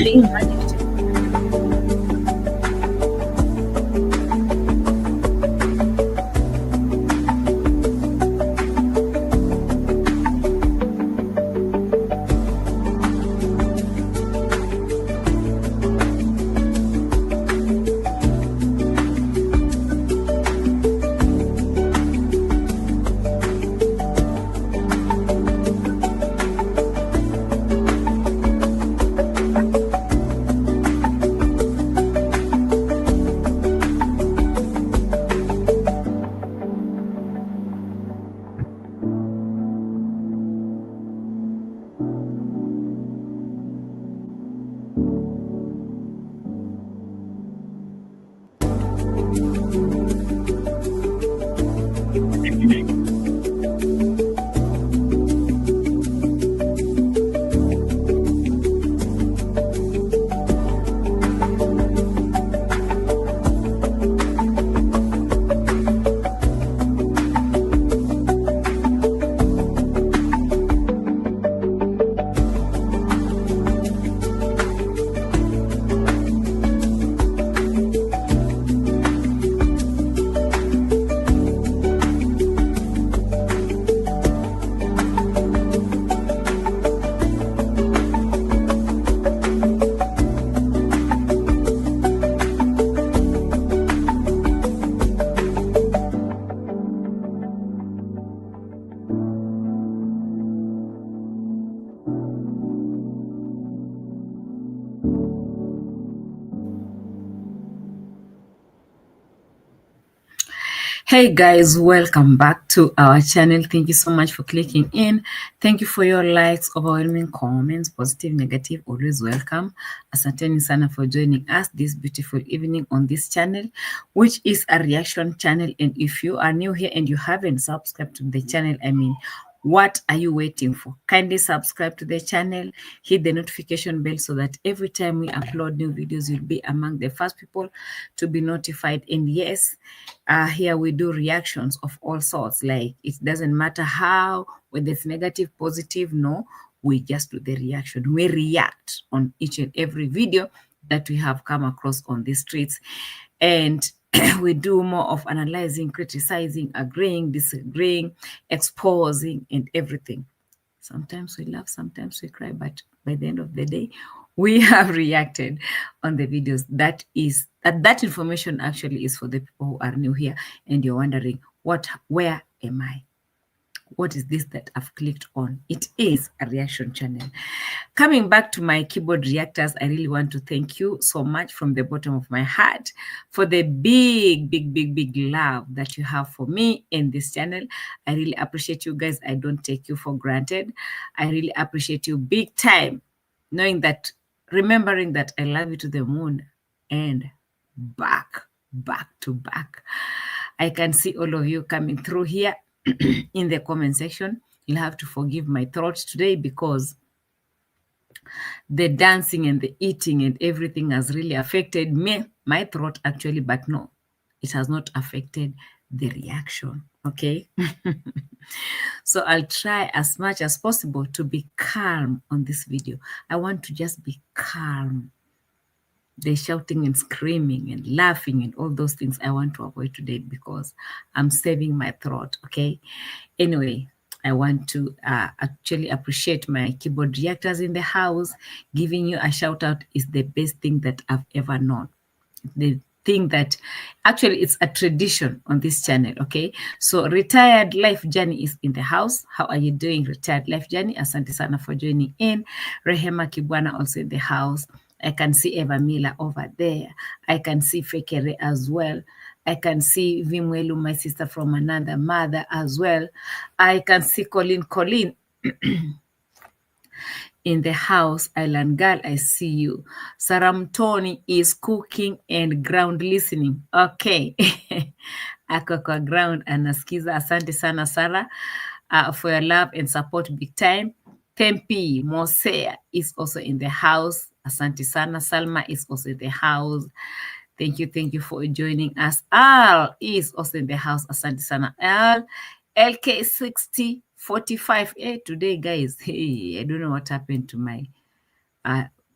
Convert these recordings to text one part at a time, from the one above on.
being managed. Hey guys, welcome back to our channel. Thank you so much for clicking in. Thank you for your likes, overwhelming comments, positive, negative, always welcome. Asanteni sana for joining us this beautiful evening on this channel, which is a reaction channel. And if you are new here and you haven't subscribed to the channel, what are you waiting for? Kindly subscribe to the channel, hit the notification bell so that every time we upload new videos, you'll be among the first people to be notified. And yes, here we do reactions of all sorts. Like, it doesn't matter how, whether it's negative, positive, no, we just do the reaction. We react on each and every video that we have come across on the streets. And we do more of analyzing, criticizing, agreeing, disagreeing, exposing, and everything. Sometimes we laugh, sometimes we cry, but by the end of the day, we have reacted on the videos. That information actually is for the people who are new here and you're wondering, where am I? What is this that I've clicked on? It is a reaction channel. Coming back to my keyboard reactors, I really want to thank you so much from the bottom of my heart for the big love that you have for me in this channel. I really appreciate you guys. I don't take you for granted. I really appreciate you big time, knowing that, remembering that I love you to the moon and back to back. I can see all of you coming through here in the comment section. You'll have to forgive my throat today because the dancing and the eating and everything has really affected my throat actually, but no, it has not affected the reaction, okay? So I'll try as much as possible to be calm on this video. I want to just be calm. The shouting and screaming and laughing and all those things I want to avoid today because I'm saving my throat, okay? Anyway, I want to actually appreciate my keyboard reactors in the house. Giving you a shout out is the best thing that I've ever known. The thing that actually it's a tradition on this channel, okay? So Retired Life Journey is in the house. How are you doing, Retired Life Journey? Asante sana for joining in. Rehema Kibwana also in the house. I can see Eva Miller over there. I can see Fekere as well. I can see Vimwelu, my sister from another mother as well. I can see Colleen in the house. Island Girl, I see you. Saram Tony is cooking and ground listening. Okay. Ako kwa ground anasikiza. Asante sana Sarah for your love and support big time. Tempi Mosea is also in the house. Asante sana. Salma is also in the house. Thank you for joining us. Al is also in the house. Asante sana. Al, LK6045. Hey, today, guys, hey, I don't know what happened to my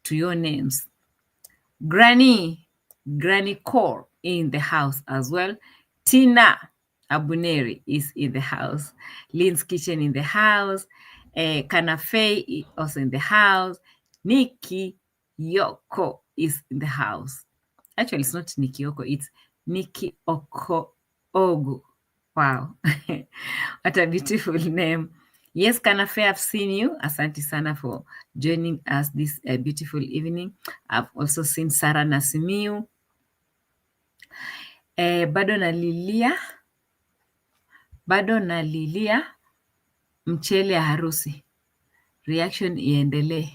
to your names. Granny Core in the house as well. Tina Abuneri is in the house. Lynn's Kitchen in the house. Kanafe also in the house. Nikki Yoko is in the house. Actually, it's not Nikki Yoko, it's Nikki Oko Ogu. Wow. What a beautiful name. Yes, Kanafe, I've seen you. Asante sana for joining us this beautiful evening. I've also seen Sarah Nasimiu. Bado nalilia mchele ya harusi. Reaction iendelee.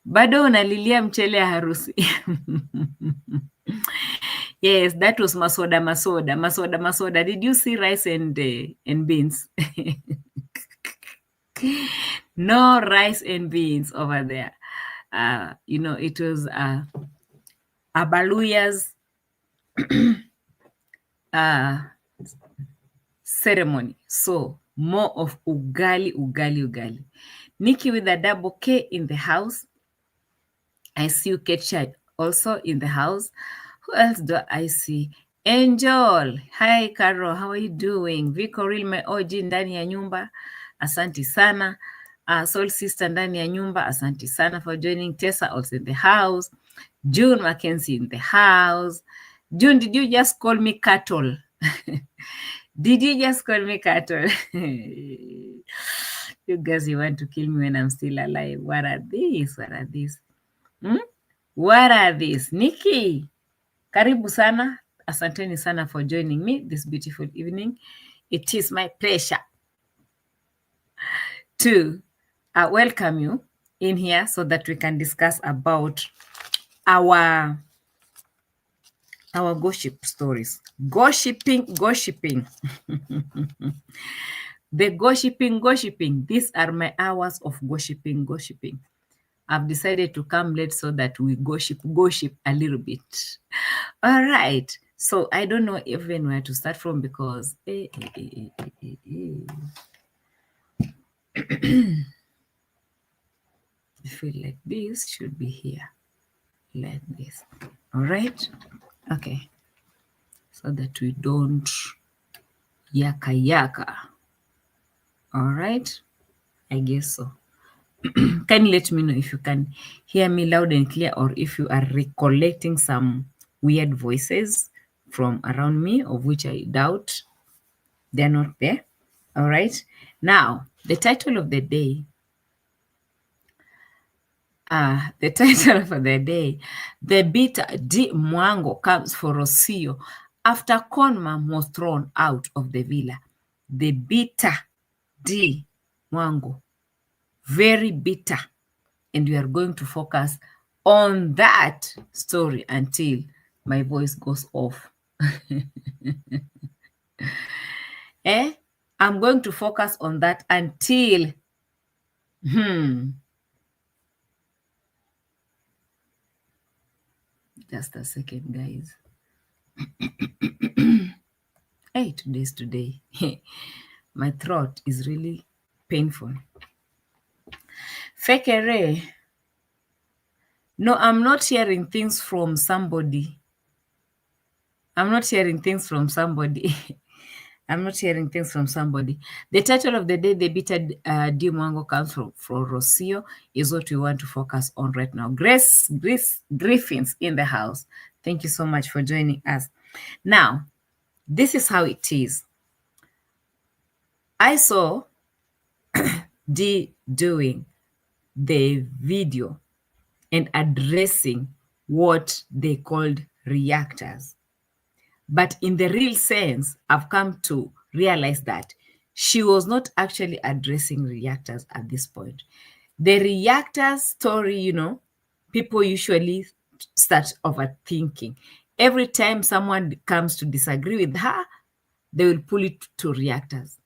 Bado unalilia mchele ya harusi. Yes, that was masoda. Did you see rice and beans? No rice and beans over there. It was Abaluya's ceremony. So more of ugali. Nikki with a double K in the house. I see you, Ketchat, also in the house. Who else do I see? Angel. Hi, Carol. How are you doing? V Qarol, my OG ndani ya nyumba. Asante sana. Soul Sister ndani ya nyumba. Asante sana for joining. Tessa also in the house. June Mackenzie in the house. June, did you just call me cattle? Did you just call me cattle? You guys, you want to kill me when I'm still alive. What are these? What are these? Nikki, karibu sana. Asanteni sana for joining me this beautiful evening. It is my pleasure to welcome you in here so that we can discuss about our gossip stories. Gossiping. The gossiping. These are my hours of gossiping. I've decided to come late so that we gossip a little bit. All right. So I don't know even where to start from because I feel like this should be here. Like this. All right. Okay. So that we don't yaka. All right. I guess so. Can you let me know if you can hear me loud and clear or if you are recollecting some weird voices from around me, of which I doubt they're not there. All right. Now, the title of the day, the bitter D Mwango comes for Rocio after ConMum was thrown out of the villa. The bitter D Mwango. Very bitter. And we are going to focus on that story until my voice goes off. I'm going to focus on that until just a second, guys. Hey, today's today. My throat is really painful. Fekere. No, I'm not hearing things from somebody. The title of the day, the bitter D Mwango comes from Rocio, is what we want to focus on right now. Grace Griffins in the house. Thank you so much for joining us. Now, this is how it is. I saw D doing the video and addressing what they called reactors. But in the real sense, I've come to realize that she was not actually addressing reactors at this point. The reactors story, people usually start overthinking. Every time someone comes to disagree with her, they will pull it to reactors.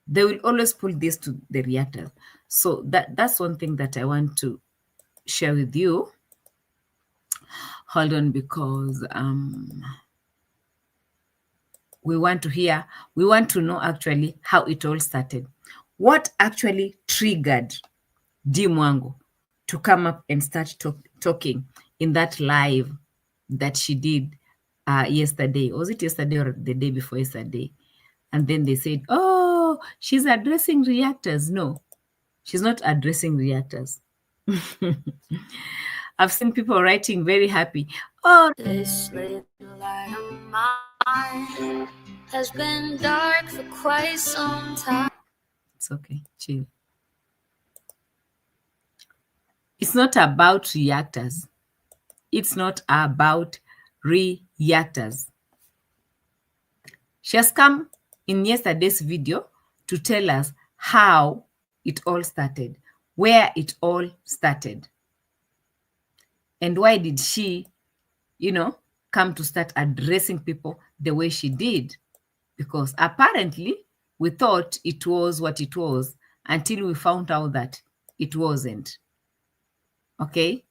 They will always pull this to the reactors. So that's one thing that I want to share with you. Hold on, because we want to know actually how it all started. What actually triggered D Mwango to come up and start talking in that live that she did yesterday. Was it yesterday or the day before yesterday? And then they said, oh, she's addressing reactors. No, she's not addressing reactors. I've seen people writing very happy. Oh, this little light of mine has been dark for quite some time. It's okay, chill. It's not about reactors. It's not about reactors. She has come in yesterday's video to tell us how it all started, where it all started. And why did she, come to start addressing people the way she did? Because apparently we thought it was what it was until we found out that it wasn't. Okay?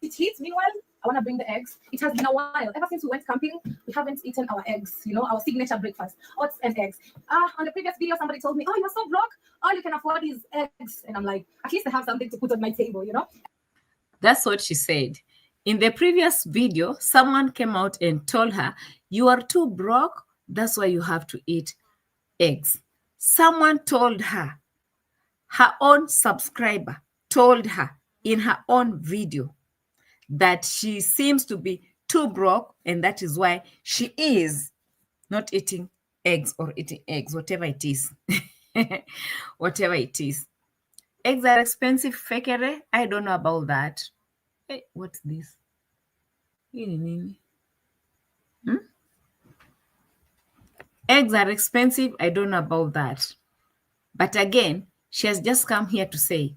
It hits. Meanwhile, I want to bring the eggs. It has been a while. Ever since we went camping, we haven't eaten our eggs, our signature breakfast, oats and eggs. On the previous video, somebody told me, oh, you're so broke. All you can afford is eggs. And I'm like, at least I have something to put on my table, That's what she said. In the previous video, someone came out and told her, you are too broke. That's why you have to eat eggs. Someone told her, her own subscriber told her in her own video that she seems to be too broke, and that is why she is not eating eggs or eating eggs, whatever it is. Whatever it is. Eggs are expensive, fekere. I don't know about that. Hey, what's this? Eggs are expensive. I don't know about that. But again, she has just come here to say,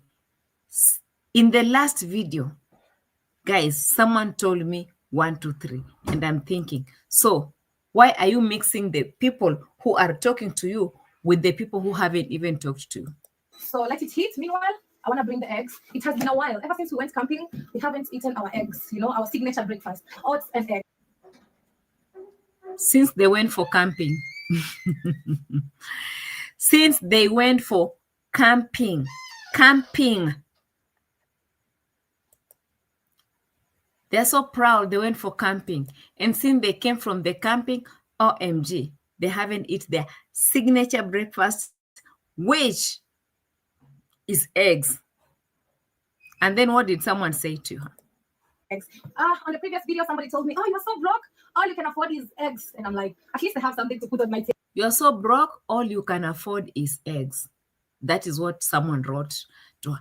in the last video, guys, someone told me 1, 2, 3. And I'm thinking, so why are you mixing the people who are talking to you with the people who haven't even talked to you? So let it hit. Meanwhile, I want to bring the eggs. It has been a while. Ever since we went camping, we haven't eaten our eggs, our signature breakfast, oats and eggs. Since they went for camping. Since they went for camping. They're so proud they went for camping. And since they came from the camping, OMG, they haven't eaten their signature breakfast, which is eggs. And then what did someone say to her? Eggs. On the previous video, somebody told me, oh, you're so broke. All you can afford is eggs. And I'm like, at least I have something to put on my table. You're so broke, all you can afford is eggs. That is what someone wrote to her.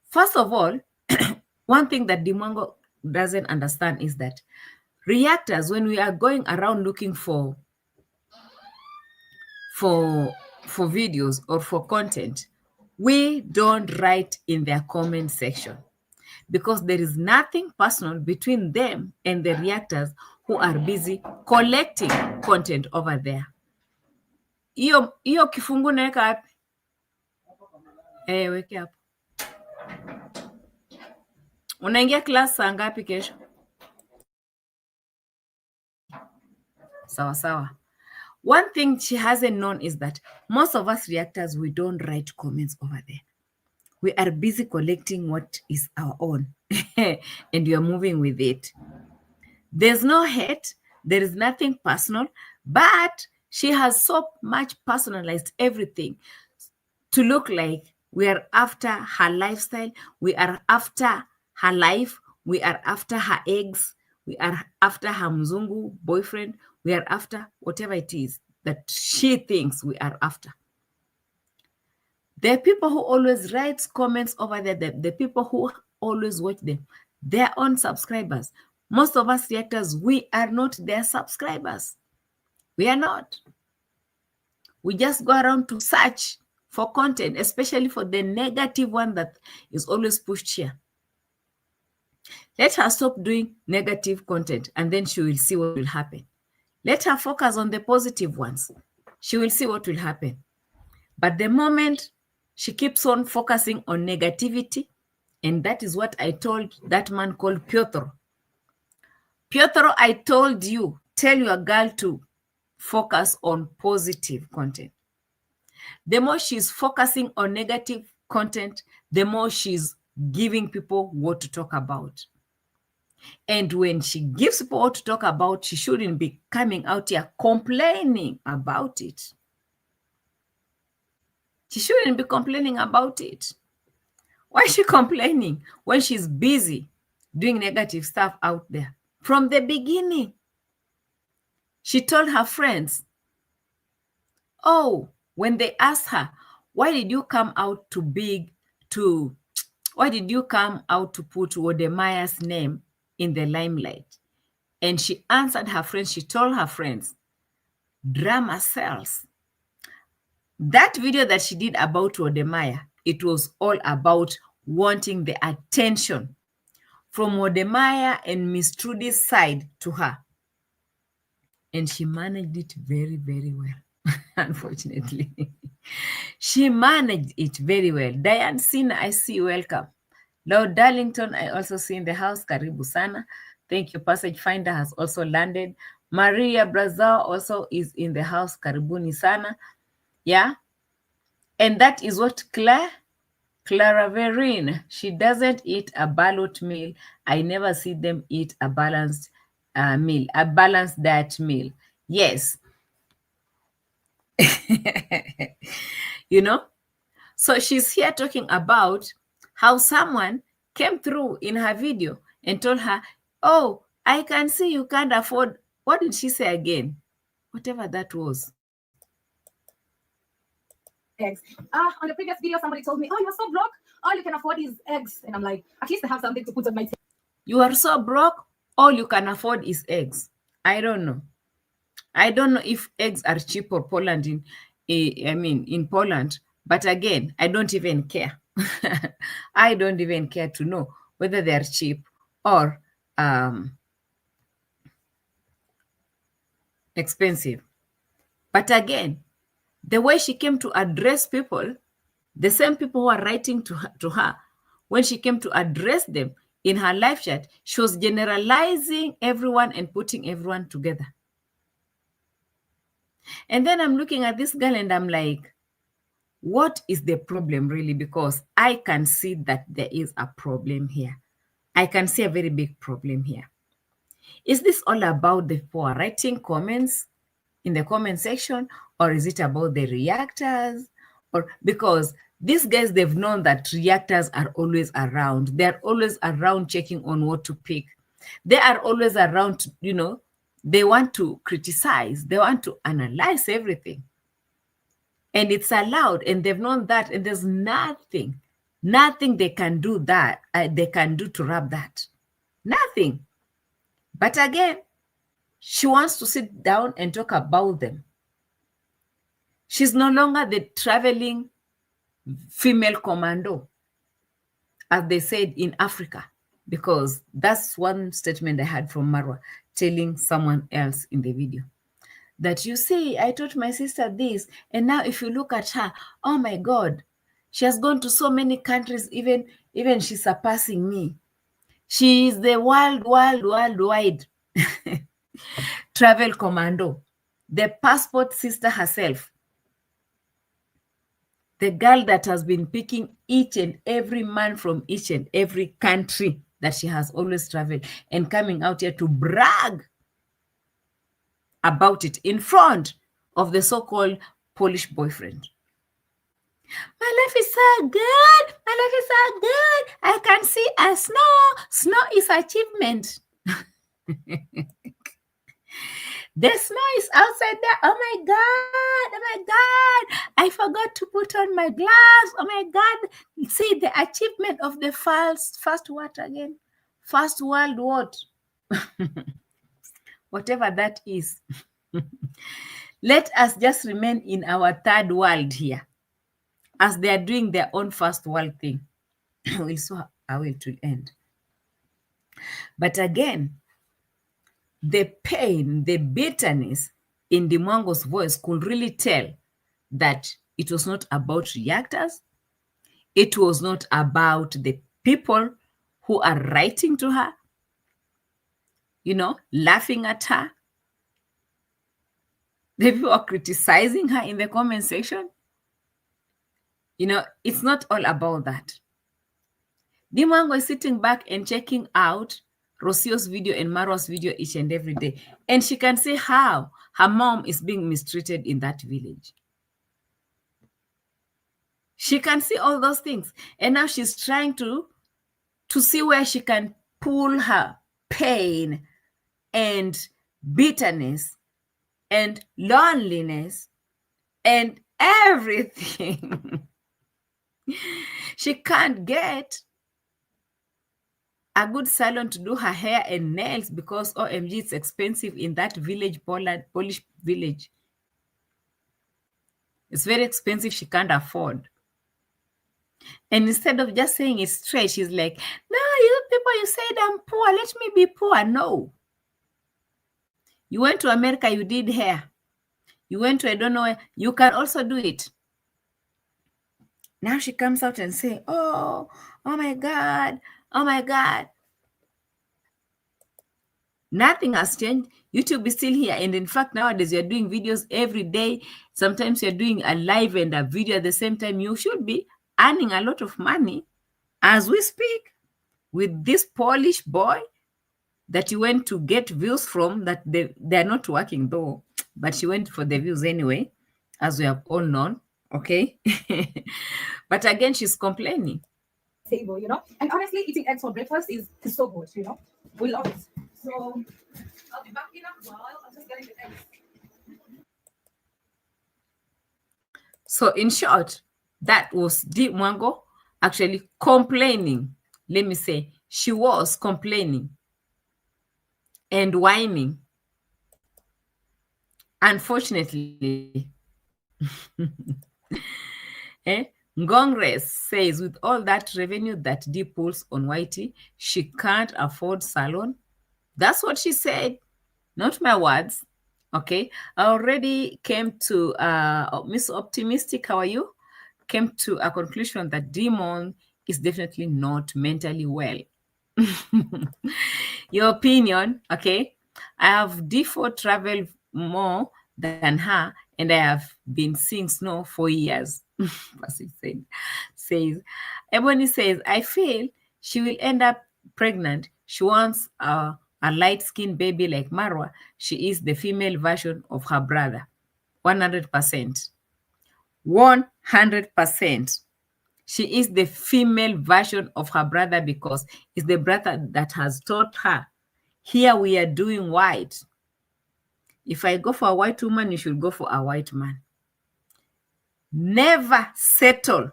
First of all, one thing that Mwango doesn't understand is that reactors, when we are going around looking for videos or for content, we don't write in their comment section because there is nothing personal between them and the reactors who are busy collecting content over there. Iyo kifungu naweka wapi? Weke hapo. Unaingia class saa ngapi kesho? Sawa. One thing she hasn't known is that most of us reactors, we don't write comments over there. We are busy collecting what is our own and we are moving with it. There's no hate. There is nothing personal, but she has so much personalized everything to look like we are after her lifestyle. We are after her life. We are after her eggs. We are after her mzungu boyfriend. We are after whatever it is that she thinks we are after. The people who always write comments over there, the people who always watch them, their own subscribers. Most of us reactors, we are not their subscribers. We are not. We just go around to search for content, especially for the negative one that is always pushed here. Let her stop doing negative content and then she will see what will happen. Let her focus on the positive ones. She will see what will happen. But the moment she keeps on focusing on negativity, and that is what I told that man called Piotr. Piotr, I told you, tell your girl to focus on positive content. The more she's focusing on negative content, the more she's giving people what to talk about. And when she gives people what to talk about, she shouldn't be coming out here complaining about it. She shouldn't be complaining about it. Why is she complaining when she's busy doing negative stuff out there? From the beginning, she told her friends, oh, when they asked her, why did you come out to put Wodemaya's name in the limelight? And she answered her friends, she told her friends, drama sells. That video that she did about Wodemaya, it was all about wanting the attention from Wodemaya and Miss Trudy's side to her. And she managed it very, very well, unfortunately. She managed it very well. Diane Sina, I see you, welcome. Lord Darlington, I also see in the house, karibu sana. Thank you. Passage Finder has also landed. Maria Brazil also is in the house, karibuni sana. Yeah. And that is what Clara Verine, she doesn't eat a ballot meal. I never see them eat a balanced meal, a balanced diet meal. Yes. You know? So she's here talking about how someone came through in her video and told her, oh, I can see you can't afford. What did she say again? Whatever that was. Eggs. On the previous video, somebody told me, oh, you're so broke. All you can afford is eggs. And I'm like, at least I have something to put on my table. You are so broke, all you can afford is eggs. I don't know. I don't know if eggs are cheap or Poland in Poland. But again, I don't even care. I don't even care to know whether they're cheap or expensive. But again, the way she came to address people, the same people who are writing to her, when she came to address them in her live chat, she was generalizing everyone and putting everyone together. And then I'm looking at this girl and I'm like, what is the problem really? Because I can see that there is a problem here. I can see a very big problem here. Is this all about the people writing comments in the comment section, or is it about the reactors? Or because these guys, they've known that reactors are always around. They're always around checking on what to pick. They are always around, they want to criticize. They want to analyze everything. And it's allowed, and they've known that, and there's nothing they can do to rub that. Nothing. But again, she wants to sit down and talk about them. She's no longer the traveling female commando, as they said in Africa, because that's one statement I had from Marwa telling someone else in the video. That, you see, I taught my sister this, and now if you look at her, oh my God, she has gone to so many countries, even she's surpassing me. She is the worldwide travel commando, the passport sister herself, the girl that has been picking each and every man from each and every country that she has always traveled and coming out here to brag about it in front of the so-called Polish boyfriend. My life is so good. My life is so good. I can see a snow. Snow is achievement. The snow is outside there. Oh my God. Oh my God. I forgot to put on my glass. Oh my God. See the achievement of the first what again? First world what? Whatever that is. Let us just remain in our third world here, as they are doing their own first world thing. We saw how it will end. But again, the pain, the bitterness in the Mwango's voice could really tell that it was not about reactors. It was not about the people who are writing to her, laughing at her. The people are criticizing her in the comment section. You know, it's not all about that. Mwango is sitting back and checking out Rocio's video and Marwa's video each and every day. And she can see how her mom is being mistreated in that village. She can see all those things. And now she's trying to see where she can pull her pain and bitterness and loneliness and everything. She can't get a good salon to do her hair and nails because OMG, it's expensive in that village, Polish village. It's very expensive. She can't afford. And instead of just saying it straight, she's like, no, you people, you said I'm poor. Let me be poor. No. You went to America, you did hair. You went to I don't know where. You can also do it. Now she comes out and say, oh my God. Oh my God. Nothing has changed. YouTube is still here. And in fact, nowadays you're doing videos every day. Sometimes you're doing a live and a video at the same time. You should be earning a lot of money as we speak with this Polish boy that you went to get views from, that they're not working though, but she went for the views anyway, as we have all known. Okay. But again, she's complaining. Table, you know, and honestly, eating eggs for breakfast is so good, you know. We love it. So I'll be back in a while. I'm just getting the eggs. So in short, that was Mwango actually complaining. Let me say, she was complaining and whining. Unfortunately, Ngongres says with all that revenue that D pulls on Whitey, she can't afford salon. That's what she said, not my words. Okay, I already came to Miss Optimistic. How are you? Came to a conclusion that Demon is definitely not mentally well. Your opinion, okay? I have D4 traveled more than her, and I have been seeing snow for years. Says Ebony says, I feel she will end up pregnant. She wants a light-skinned baby like Marwa. She is the female version of her brother. 100%. 100%. She is the female version of her brother because it's the brother that has taught her. Here we are doing white. If I go for a white woman, you should go for a white man. Never settle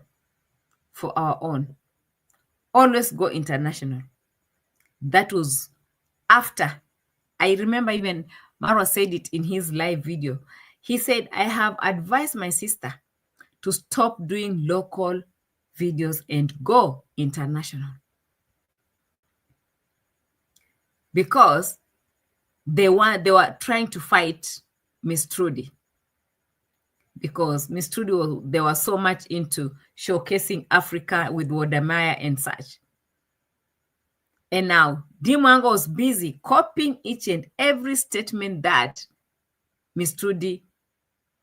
for our own. Always go international. That was after. I remember even Marwa said it in his live video. He said, I have advised my sister to stop doing local videos and go international. Because they were trying to fight Miss Trudy. Because Miss Trudy, they were so much into showcasing Africa with Wodamaya and such. And now Mwango was busy copying each and every statement that Miss Trudy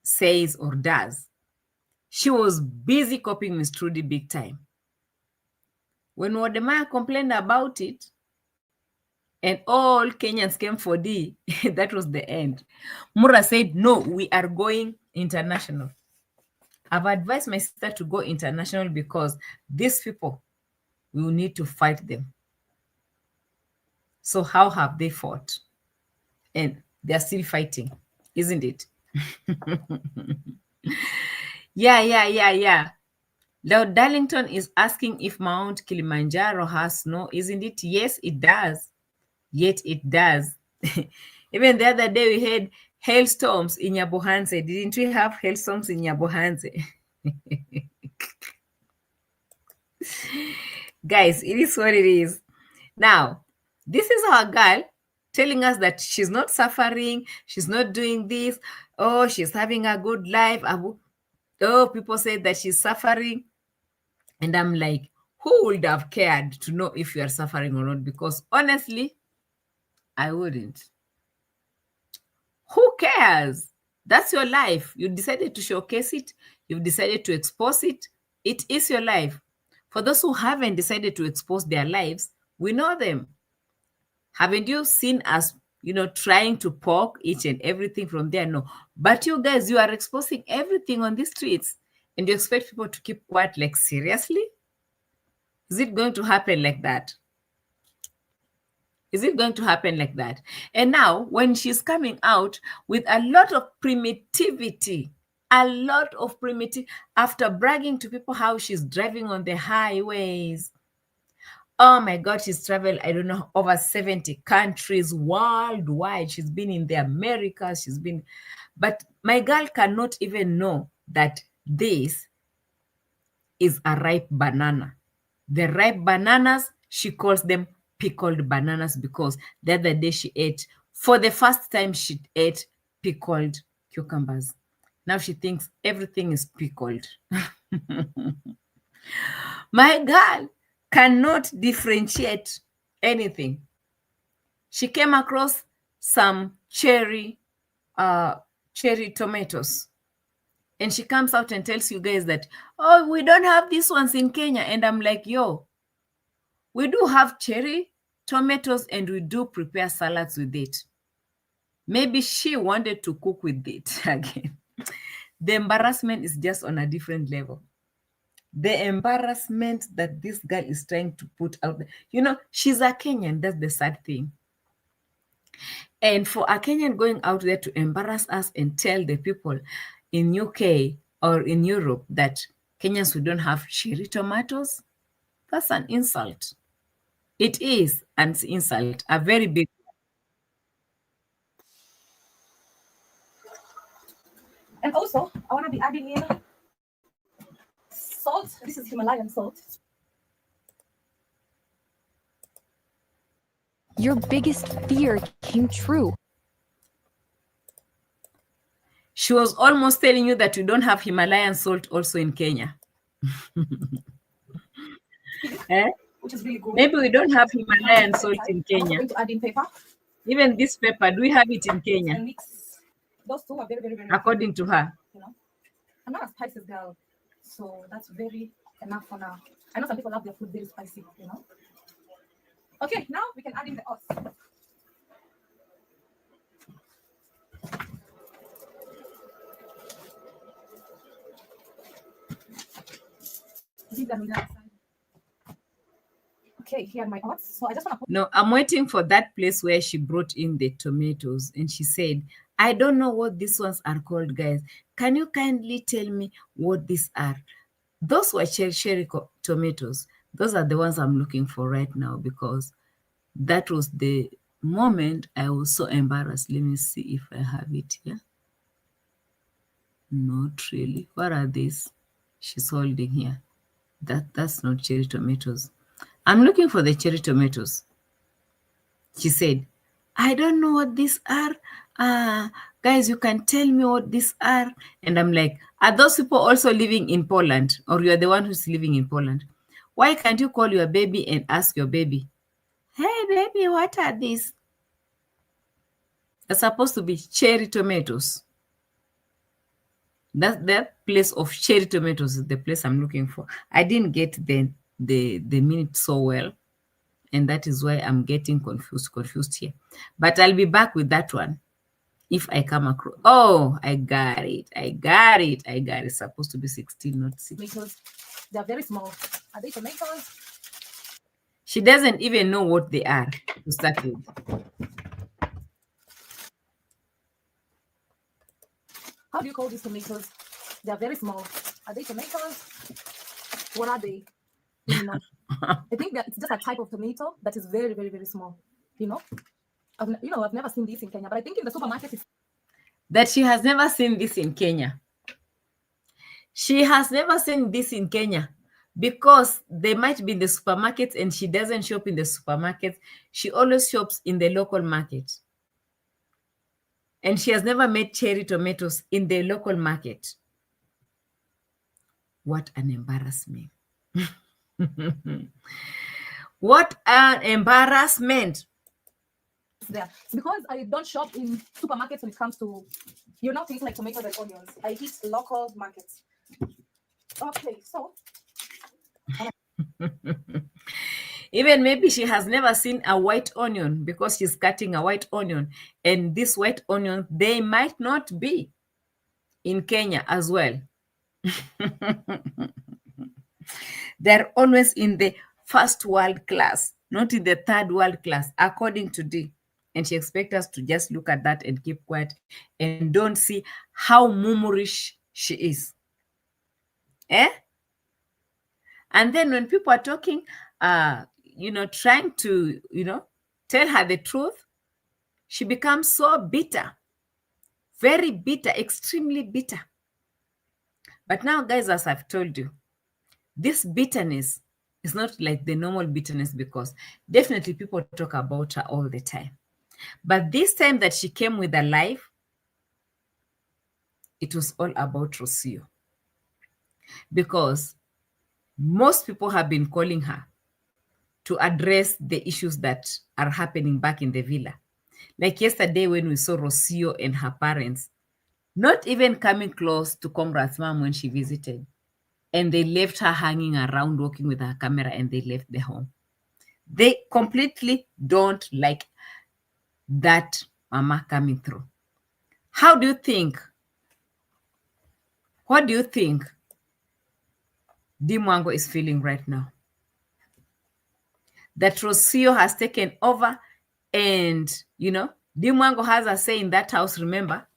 says or does. She was busy copying Miss Trudy big time. When Wodamaya complained about it, and all Kenyans came for D, that was the end. Mura said, no, we are going international. I've advised my sister to go international because these people, we will need to fight them. So how have they fought? And they're still fighting, isn't it? Yeah. Lord Darlington is asking if Mount Kilimanjaro has snow, isn't it? Yes, it does. Yet it does. Even the other day we had hailstorms in Nyabohanse. Didn't we have hailstorms in Nyabohanse? Guys, it is what it is. Now, this is our girl telling us that she's not suffering, she's not doing this. Oh, she's having a good life. Oh, people say that she's suffering. And I'm like, who would have cared to know if you are suffering or not? Because honestly, I wouldn't. Who cares? That's your life. You decided to showcase it. You've decided to expose it. It is your life. For those who haven't decided to expose their lives, we know them. Haven't you seen us, trying to poke each and everything from there? No. But you guys, you are exposing everything on the streets and you expect people to keep quiet. Like, seriously? Is it going to happen like that? Is it going to happen like that? And now, when she's coming out with a lot of primitivity, after bragging to people how she's driving on the highways. Oh my God, she's traveled, I don't know, over 70 countries worldwide. She's been in the Americas. But my girl cannot even know that this is a ripe banana. The ripe bananas, she calls them pickled bananas because the other day for the first time, she ate pickled cucumbers. Now she thinks everything is pickled. My girl cannot differentiate anything. She came across some cherry tomatoes. And she comes out and tells you guys that, oh, we don't have these ones in Kenya. And I'm like, yo, we do have cherry tomatoes and we do prepare salads with it. Maybe she wanted to cook with it again. The embarrassment is just on a different level. The embarrassment that this girl is trying to put out there. She's a Kenyan. That's the sad thing. And for a Kenyan going out there to embarrass us and tell the people in UK or in Europe that Kenyans, we don't have cherry tomatoes, that's an insult. It is an insult, a very big. And also, I want to be adding in salt. This is Himalayan salt. Your biggest fear came true. She was almost telling you that we don't have Himalayan salt also in Kenya. Which is really good. Maybe we don't have Himalayan salt in Kenya. I'm going to add in pepper. Even this pepper, do we have it in Kenya? And mix. Those two are very, very, very according to her. I'm not a spicy girl, so that's very enough for now. I know some people love their food very spicy, Okay, now we can add in the oats. Okay, here are my oats. So I just want to put... No, I'm waiting for that place where she brought in the tomatoes and she said, I don't know what these ones are called, guys. Can you kindly tell me what these are? Those were cherry tomatoes. Those are the ones I'm looking for right now because that was the moment I was so embarrassed. Let me see if I have it here. Not really. What are these? She's holding here. That's not cherry tomatoes. I'm looking for the cherry tomatoes. She said, I don't know what these are. Guys, you can tell me what these are. And I'm like, are those people also living in Poland? Or you're the one who's living in Poland? Why can't you call your baby and ask your baby, hey, baby, what are these? They're supposed to be cherry tomatoes. That place of cherry tomatoes is the place I'm looking for. I didn't get the minute so well. And that is why I'm getting confused here. But I'll be back with that one if I come across. Oh, I got it. It's supposed to be 16, not 6. Tomatoes, they're very small. Are they tomatoes? She doesn't even know what they are to start with. How do you call these tomatoes? They're very small. Are they tomatoes? What are they? I think that it's just a type of tomato that is very, very, very small. I've never seen this in Kenya, but I think in the supermarket it's... That she has never seen this in Kenya. She has never seen this in Kenya because they might be in the supermarket and she doesn't shop in the supermarket. She always shops in the local market. And she has never made cherry tomatoes in the local market. What an embarrassment. What an embarrassment. There. It's because I don't shop in supermarkets when it comes to, things like tomatoes and onions. I eat local markets. Okay, so Even maybe she has never seen a white onion because she's cutting a white onion. And this white onion, they might not be in Kenya as well. They're always in the first world class, not in the third world class, according to D. And she expects us to just look at that and keep quiet and don't see how mumurish she is. Eh? And then when people are talking, trying to, tell her the truth, she becomes so bitter, very bitter, extremely bitter. But now, guys, as I've told you, this bitterness is not like the normal bitterness, because definitely people talk about her all the time. But this time that she came with a life, it was all about Rocio. Because most people have been calling her to address the issues that are happening back in the villa. Like yesterday when we saw Rocio and her parents not even coming close to Conrad's mom when she visited. And they left her hanging around, walking with her camera, and they left the home. They completely don't like that mama coming through. How do you think? What do you think Mwango is feeling right now? That Rocio has taken over, and, Mwango has a say in that house, remember?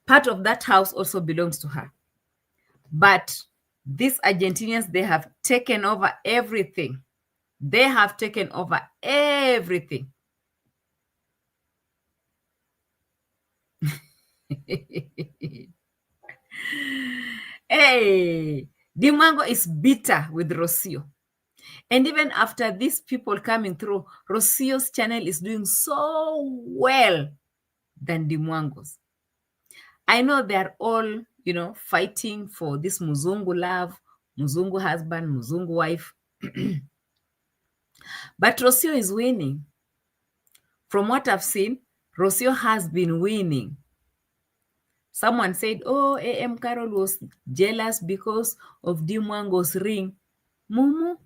Part of that house also belongs to her. But these Argentinians, they have taken over everything. They have taken over everything. Hey, Mwango is bitter with Rocio. And even after these people coming through, Rocio's channel is doing so well than Mwango's. I know they're all, fighting for this Muzungu love, Muzungu husband, Muzungu wife. But Rocio is winning. From what I've seen, Rocio has been winning. Someone said, oh, A.M Qarol was jealous because of Mwango's ring. Mumu,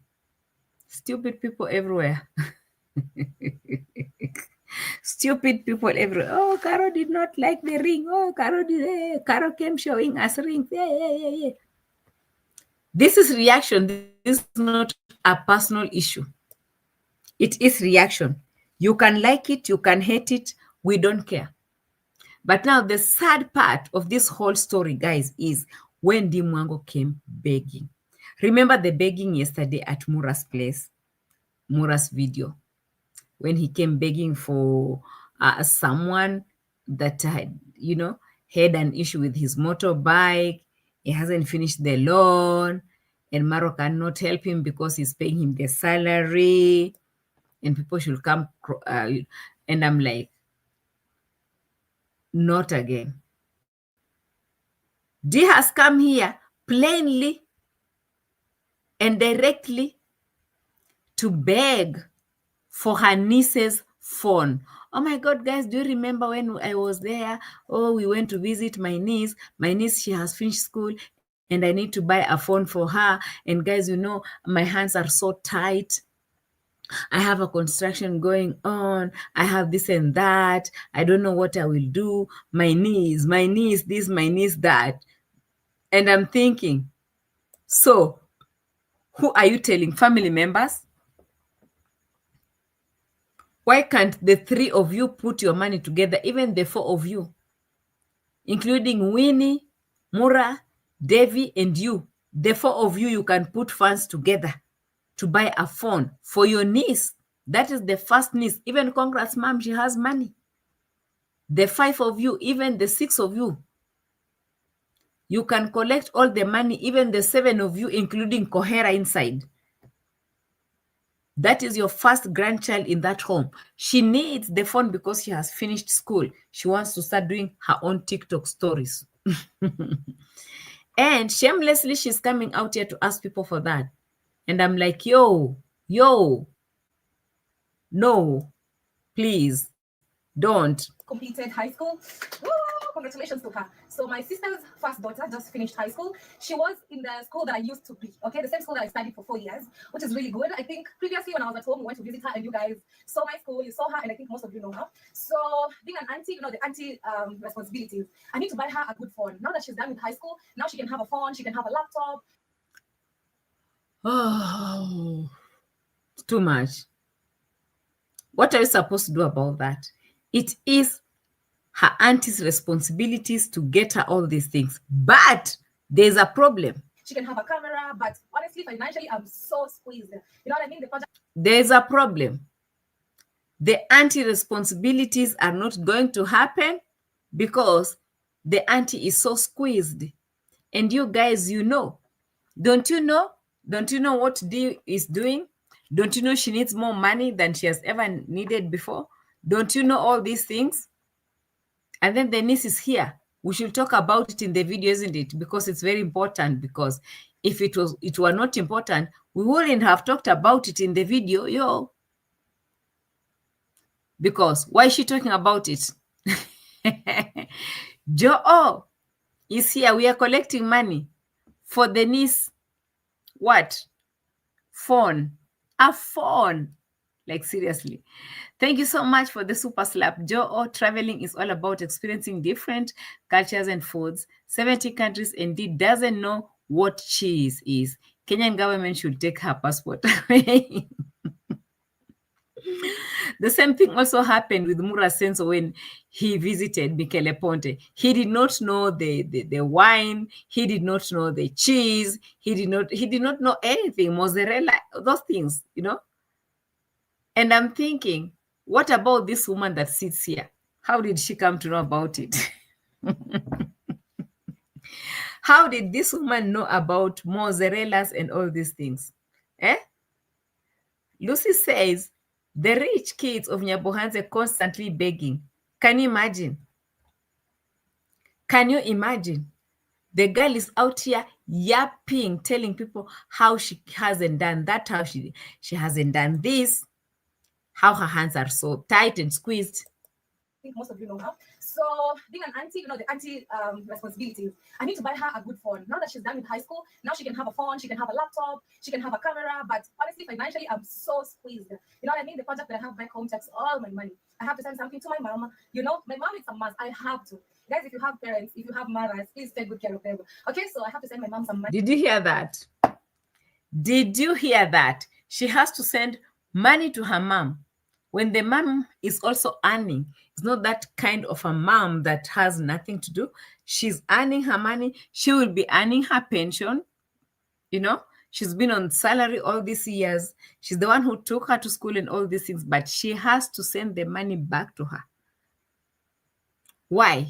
stupid people everywhere. Stupid people everywhere. Oh, Qarol did not like the ring. Oh, Qarol came showing us rings. Yeah. This is reaction. This is not a personal issue. It is reaction. You can like it, you can hate it. We don't care. But now the sad part of this whole story, guys, is when Mwango came begging. Remember the begging yesterday at Mura's place, Mura's video, when he came begging for someone that had, had an issue with his motorbike. He hasn't finished the loan, and Maro cannot help him because he's paying him the salary, and people should come. And I'm like, not again. D has come here plainly and directly to beg for her niece's phone. Oh my God, guys, do you remember when I was there? Oh, we went to visit my niece. My niece, she has finished school and I need to buy a phone for her. And guys, my hands are so tight. I have a construction going on. I have this and that. I don't know what I will do. My niece, this, my niece, that. And I'm thinking, so who are you telling? Family members? Why can't the three of you put your money together, even the four of you, including Winnie, Mura, Devi, and you? The four of you, you can put funds together to buy a phone for your niece. That is the first niece. Even Congrats mom, she has money. The five of you, even the six of you, you can collect all the money, even the seven of you, including Kohera inside. That is your first grandchild in that home. She needs the phone because she has finished school. She wants to start doing her own TikTok stories. And shamelessly, she's coming out here to ask people for that. And I'm like, yo, no, please, don't. completed high school. Woo, congratulations to her. So my sister's first daughter just finished high school. She was in the school that I used to be, okay, the same school that I studied for 4 years, which is really good. I think previously when I was at home, we went to visit her and you guys saw my school, you saw her, and I think most of you know her. So being an auntie, you know, the auntie responsibilities. I need to buy her a good phone. Now that she's done with high school, now she can have a phone, she can have a laptop. Oh, it's too much. What are you supposed to do about that? It is her auntie's responsibilities to get her all these things. But there's a problem. She can have a camera, but honestly, financially, I'm so squeezed. You know what I mean? The project. There's a problem. The auntie responsibilities are not going to happen because the auntie is so squeezed. And you guys, you know. Don't you know? Don't you know what Dee is doing? Don't you know she needs more money than she has ever needed before? Don't you know all these things? And then the niece is here. We should talk about it in the video, isn't it? Because it's very important. Because if it were not important, we wouldn't have talked about it in the video, yo. Because why is she talking about it? Joe is here. We are collecting money for the niece. What? Phone. A phone. Like, seriously. Thank you so much for the super slap. Joe, traveling is all about experiencing different cultures and foods. 70 countries, indeed doesn't know what cheese is. Kenyan government should take her passport away. The same thing also happened with Mura Senso when he visited Michele Ponte. He did not know the wine. He did not know the cheese. He did not know anything, mozzarella, those things, you know. And I'm thinking, what about this woman that sits here? How did she come to know about it? How did this woman know about mozzarellas and all these things? Lucy says, the rich kids of Nyabohanse constantly begging. Can you imagine? Can you imagine? The girl is out here yapping, telling people how she hasn't done that, how she hasn't done this, how her hands are so tight and squeezed. I think most of you know her. So being an auntie, you know, the auntie responsibilities. I need to buy her a good phone. Now that she's done with high school, now she can have a phone, she can have a laptop, she can have a camera. But honestly, financially, I'm so squeezed. You know what I mean? The project that I have back home takes all my money. I have to send something to my mom. You know, my mom is a must. I have to. Guys, if you have parents, if you have mothers, please take good care of them. Okay, so I have to send my mom some money. Did you hear that? Did you hear that? She has to send money to her mom. When the mom is also earning, it's not that kind of a mom that has nothing to do. She's earning her money. She will be earning her pension. You know, she's been on salary all these years. She's the one who took her to school and all these things, but she has to send the money back to her. Why?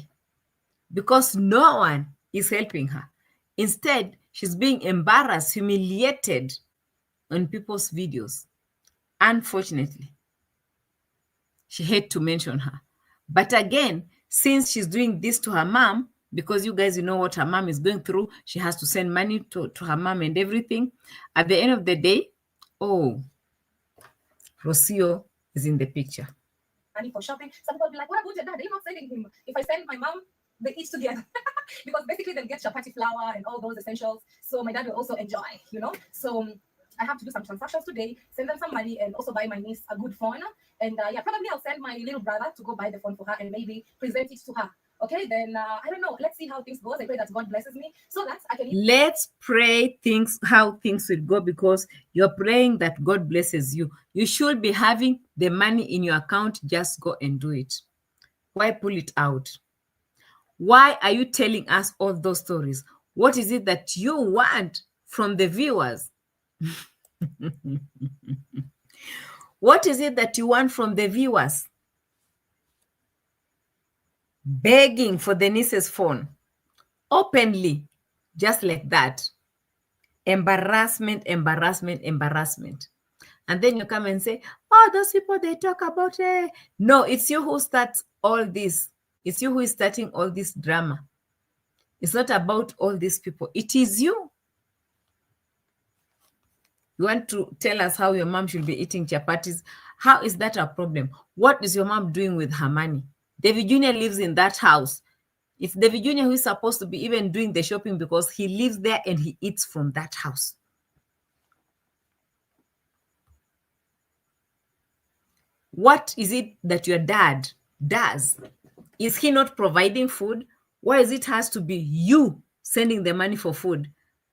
Because no one is helping her. Instead, she's being embarrassed, humiliated on people's videos. Unfortunately, she hate to mention her. But again, since she's doing this to her mom, because you guys, you know what her mom is going through, she has to send money to her mom and everything. At the end of the day, oh, Rocio is in the picture. Money for shopping. Some people will be like, what about your dad? Are you not sending him? If I send my mom, they eat together. Because basically they'll get chapati flour and all those essentials. So my dad will also enjoy, you know. So I have to do some transactions today, send them some money, and also buy my niece a good phone. And yeah, probably I'll send my little brother to go buy the phone for her and maybe present it to her. Okay, then I don't know. Let's see how things goes. I pray that God blesses me so that I can. Let's pray how things will go, because you're praying that God blesses you. You should be having the money in your account. Just go and do it. Why pull it out? Why are you telling us all those stories? What is it that you want from the viewers? What is it that you want from the viewers? Begging for the niece's phone openly, just like that. Embarrassment, embarrassment, embarrassment. And then you come and say, oh, those people, they talk about it. No, it's you who starts all this. It's you who is starting all this drama. It's not about all these people. It is you. You want to tell us how your mom should be eating chapatis? How is that a problem? What is your mom doing with her money? David Jr. lives in that house. It's David Jr. who is supposed to be even doing the shopping because he lives there and he eats from that house. What is it that your dad does? Is he not providing food? Why is it has to be you sending the money for food?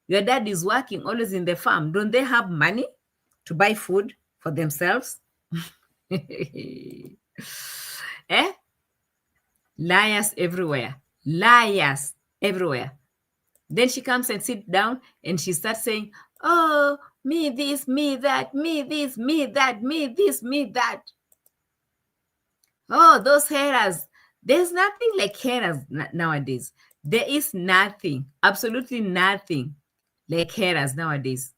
Your dad is working always in the farm. Don't they have money to buy food for themselves? Eh? Liars everywhere. Liars everywhere. Then she comes and sits down and she starts saying, oh, me this, me that, me this, me that, me this, me that. Oh, those haters. There's nothing like haters nowadays. There is nothing, absolutely nothing like haters nowadays.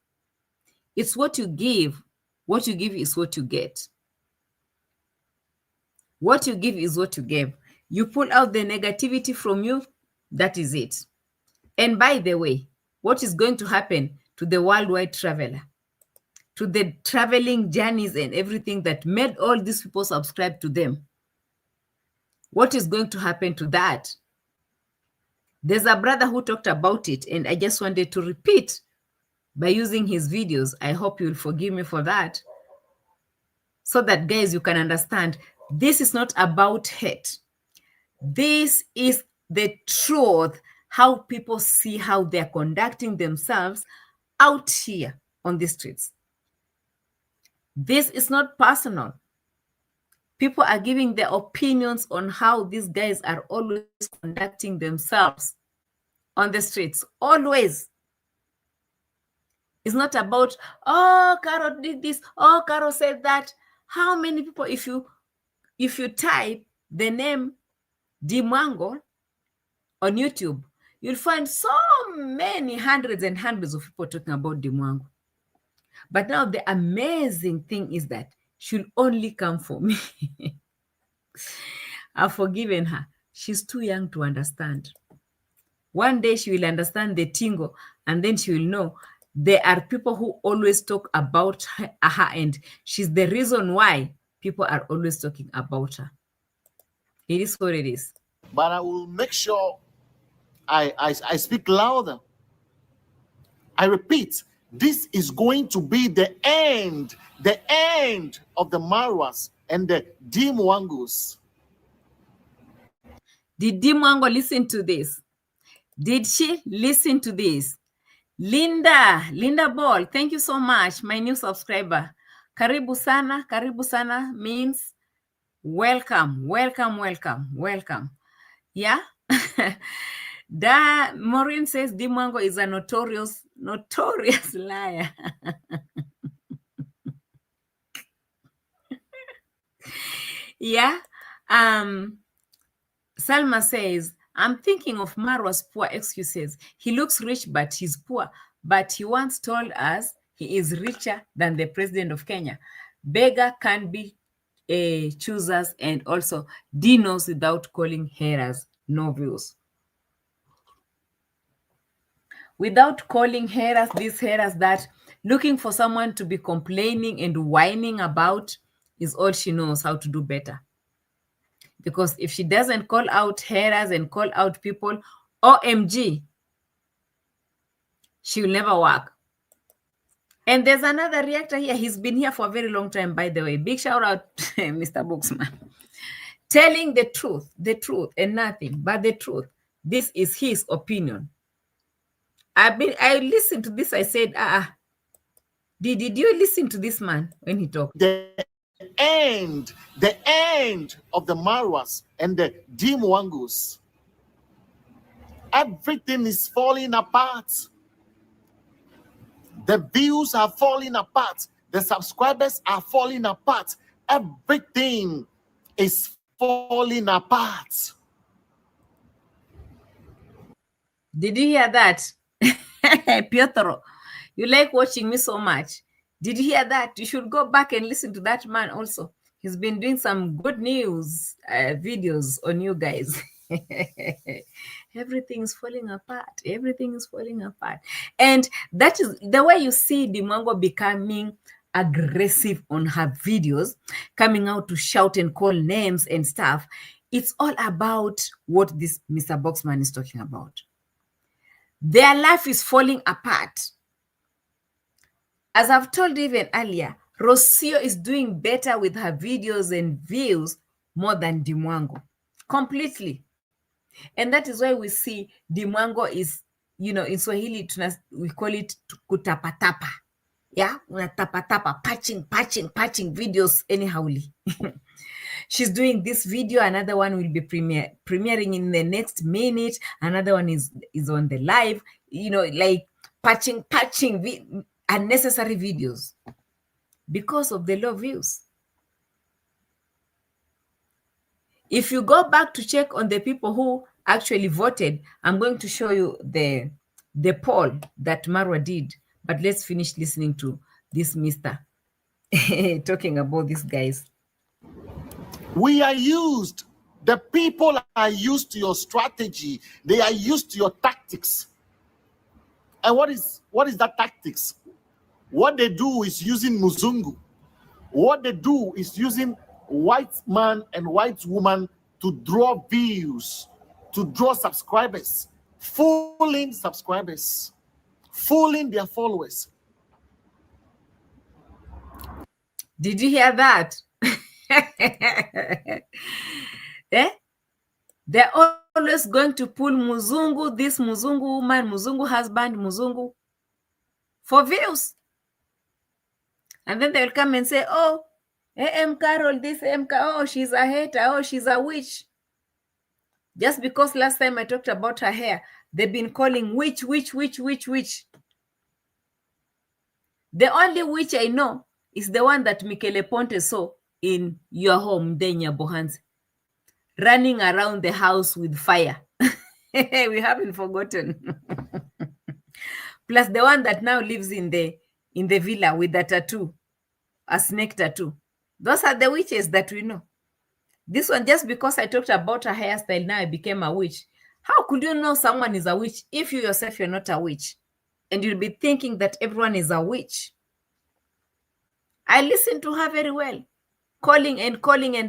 It's what you give. What you give is what you get. What you give is what you give. You pull out the negativity from you, that is it. And by the way, what is going to happen to the worldwide traveler, to the traveling journeys and everything that made all these people subscribe to them? What is going to happen to that? There's a brother who talked about it, and I just wanted to repeat by using his videos. I hope you'll forgive me for that. So that, guys, you can understand, this is not about hate. This is the truth, how people see how they're conducting themselves out here on the streets. This is not personal. People are giving their opinions on how these guys are always conducting themselves on the streets. Always. It's not about, oh, Qarol did this, oh, Qarol said that. How many people, if you type the name Mwango on YouTube, you'll find so many hundreds and hundreds of people talking about Mwango. But now the amazing thing is that she'll only come for me. I've forgiven her. She's too young to understand. One day she will understand the tingo, and then she will know there are people who always talk about her, and she's the reason why people are always talking about her. It is what it is. But I will make sure I speak louder. I repeat, this is going to be the end of the Marwas and the Mwangos. Did Mwango listen to this? Did she listen to this? Linda Ball, thank you so much, my new subscriber. Karibu sana means welcome. Yeah. Maureen says Mwango is a notorious liar. Yeah. Salma says, I'm thinking of Marwa's poor excuses. He looks rich, but he's poor. But he once told us he is richer than the president of Kenya. Beggar can be choosers, and also dinos without calling haters no views. Without calling haters, these haters that looking for someone to be complaining and whining about is all she knows how to do better. Because if she doesn't call out haters and call out people, OMG, she will never work. And there's another reactor here. He's been here for a very long time, by the way. Big shout out to Mr. Booksman. Telling the truth, and nothing but the truth. This is his opinion. I listened to this. I said, did you listen to this man when he talked? The end of the Marwas and the Mwangos. Everything is falling apart. The views are falling apart. The subscribers are falling apart. Everything is falling apart. Did you hear that? Piotr, you like watching me so much. Did you hear that? You should go back and listen to that man also. He's been doing some good news videos on you guys. Everything is falling apart. Everything is falling apart. And that is the way you see Mwango becoming aggressive on her videos, coming out to shout and call names and stuff. It's all about what this Mr. Boxman is talking about. Their life is falling apart. As I've told you even earlier, Rocio is doing better with her videos and views more than Mwango. Completely. And that is why we see Mwango is, in Swahili, we call it kutapatapa. Yeah, tapa, patching videos anyhowly. She's doing this video, another one will be premiering in the next minute, another one is on the live, like patching unnecessary videos because of the low views. If you go back to check on the people who actually voted, I'm going to show you the poll that Marwa did, but let's finish listening to this Mr. talking about these guys. We are used. The people are used to your strategy. They are used to your tactics. And what is that tactics? What they do is using Muzungu. What they do is using white man and white woman to draw views, to draw subscribers, fooling subscribers, fooling their followers. Did you hear that? Eh? They're always going to pull Muzungu, this Muzungu woman, Muzungu husband, Muzungu, for views. And then they'll come and say, oh, A.M Qarol, this A.M Qarol, oh, she's a hater, oh, she's a witch. Just because last time I talked about her hair, they've been calling witch. The only witch I know is the one that Michele Ponte saw in your home, Denya Bohans, running around the house with fire. We haven't forgotten. Plus the one that now lives in the villa with the tattoo, a snake tattoo. Those are the witches that we know. This one, just because I talked about her hairstyle, now I became a witch. How could you know someone is a witch if you yourself you're not a witch? And you'll be thinking that everyone is a witch. I listened to her very well, calling and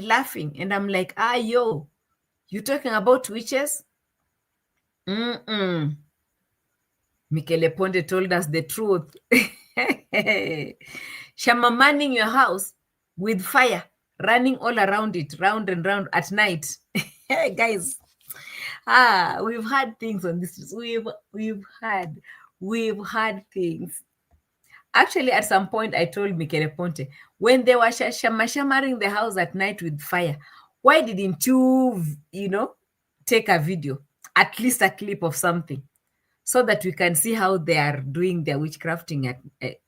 laughing. And I'm like, yo, you talking about witches? Michele Ponte told us the truth. Shamamaning your house with fire, running all around it, round and round at night. Guys, we've had things on this. We've had things. Actually, at some point, I told Michele Ponte, when they were shamaring the house at night with fire, why didn't you, take a video, at least a clip of something, so that we can see how they are doing their witchcrafting at,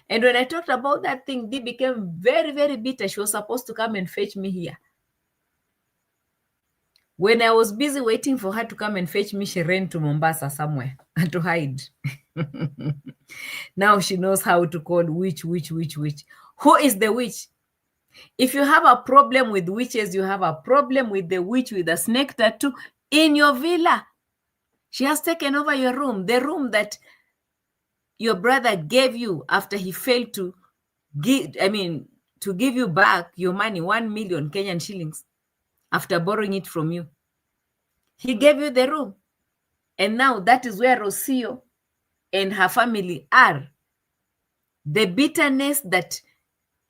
And when I talked about that thing, Dee became very, very bitter. She was supposed to come and fetch me here. When I was busy waiting for her to come and fetch me, she ran to Mombasa somewhere to hide. Now she knows how to call witch. Who is the witch? If you have a problem with witches, you have a problem with the witch with a snake tattoo in your villa. She has taken over your room, the room that your brother gave you after he failed to give you back your money, 1 million Kenyan shillings, after borrowing it from you. He gave you the room. And now that is where Rocio and her family are. The bitterness that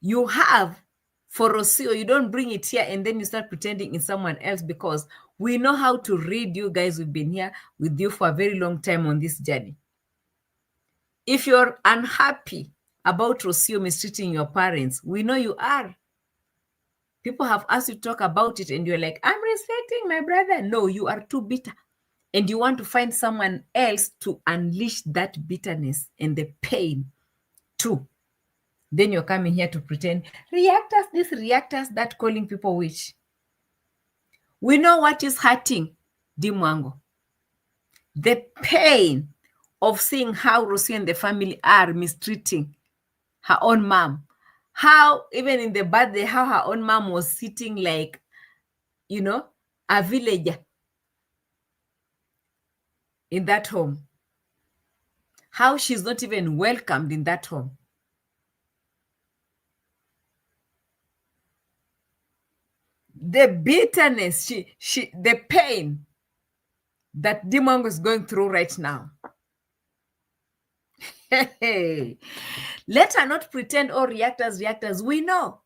you have for Rocio, you don't bring it here and then you start pretending it's someone else, because we know how to read you guys. We've been here with you for a very long time on this journey. If you're unhappy about Rocio mistreating your parents, we know you are. People have asked you to talk about it and you're like, I'm respecting my brother. No, you are too bitter. And you want to find someone else to unleash that bitterness and the pain too. Then you're coming here to pretend, reactors this, reactors that, calling people witch. We know what is hurting Mwango. The pain of seeing how Rocio and the family are mistreating her own mom. How, even in the birthday, how her own mom was sitting like, a villager in that home. How she's not even welcomed in that home. the bitterness, the pain that Mwango is going through right now. Hey, let her not pretend, oh, reactors. We know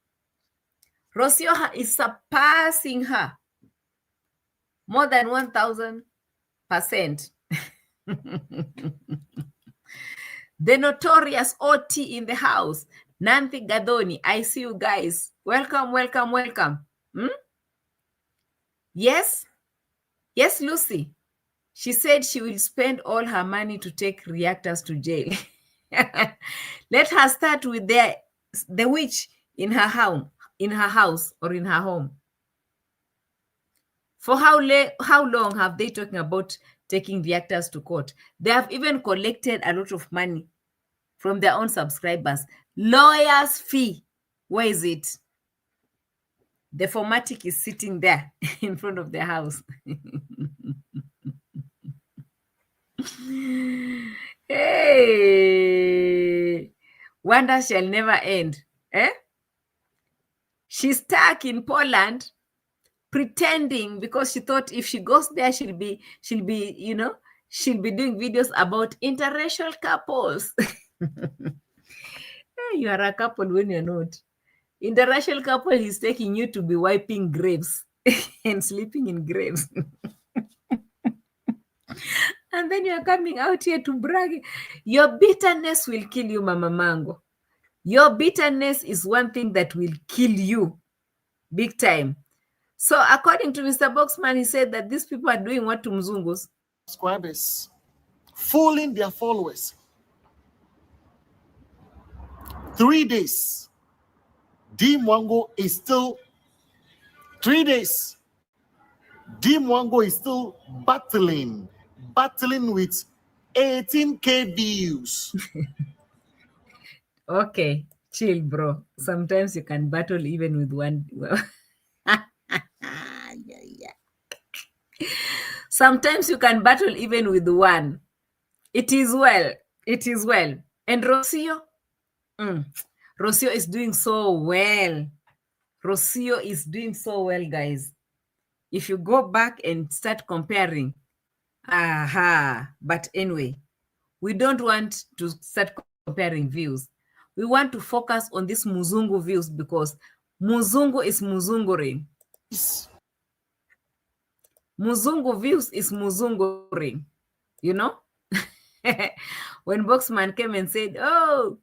Rocio is surpassing her more than 1,000%. The notorious OT in the house, Nanthi Gadoni. I see you guys. Welcome. Yes, Lucy. She said she will spend all her money to take reactors to jail. Let her start with the witch in her house or in her home. For how long have they talking about taking reactors to court? They have even collected a lot of money from their own subscribers. Lawyer's fee. Where is it? The formatic is sitting there in front of their house. Hey, wonder shall never end. She's stuck in Poland, pretending because she thought if she goes there, she'll be doing videos about interracial couples. Hey, you are a couple when you're not. Interracial couple is taking you to be wiping graves and sleeping in graves. And then you're coming out here to brag. Your bitterness will kill you, Mama Mwango. Your bitterness is one thing that will kill you big time. So according to Mr. Boxman, he said that these people are doing what to Mzungus? Subscribers, fooling their followers. 3 days. Mwango is still 3 days. Mwango is still battling with 18K views. Okay, chill, bro. Sometimes you can battle even with one. Sometimes you can battle even with one. It is well. And Rocio? Rocio is doing so well. Guys. If you go back and start comparing, but anyway, we don't want to start comparing views. We want to focus on this Muzungu views because Muzungu is Muzunguring. Muzungu views is Muzunguring. You know? When Boxman came and said, oh,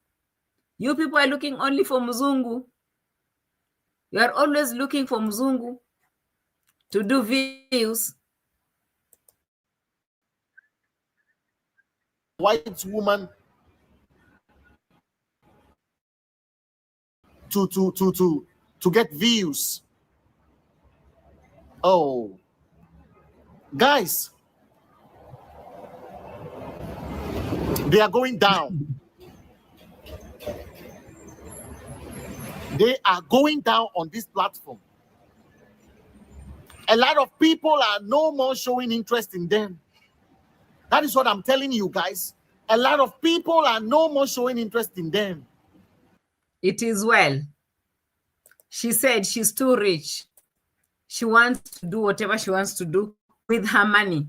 you people are looking only for Muzungu. You are always looking for Muzungu to do views. White woman to get views. Oh, guys, they are going down. They are going down on this platform. A lot of people are no more showing interest in them. That is what I'm telling you guys. A lot of people are no more showing interest in them. It is well. She said she's too rich. She wants to do whatever she wants to do with her money.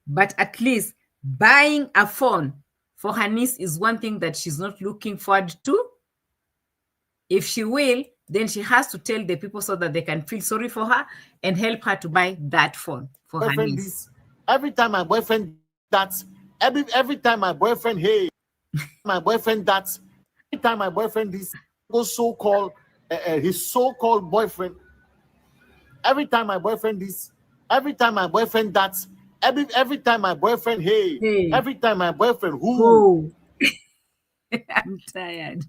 But at least buying a phone for her niece is one thing that she's not looking forward to. If she will, then she has to tell the people so that they can feel sorry for her and help her to buy that phone for her niece. Every time my boyfriend that's every time my boyfriend my boyfriend that's every time my boyfriend this so-called his so-called boyfriend, every time my boyfriend this, every time my boyfriend that's every time my boyfriend every time my boyfriend who I'm tired.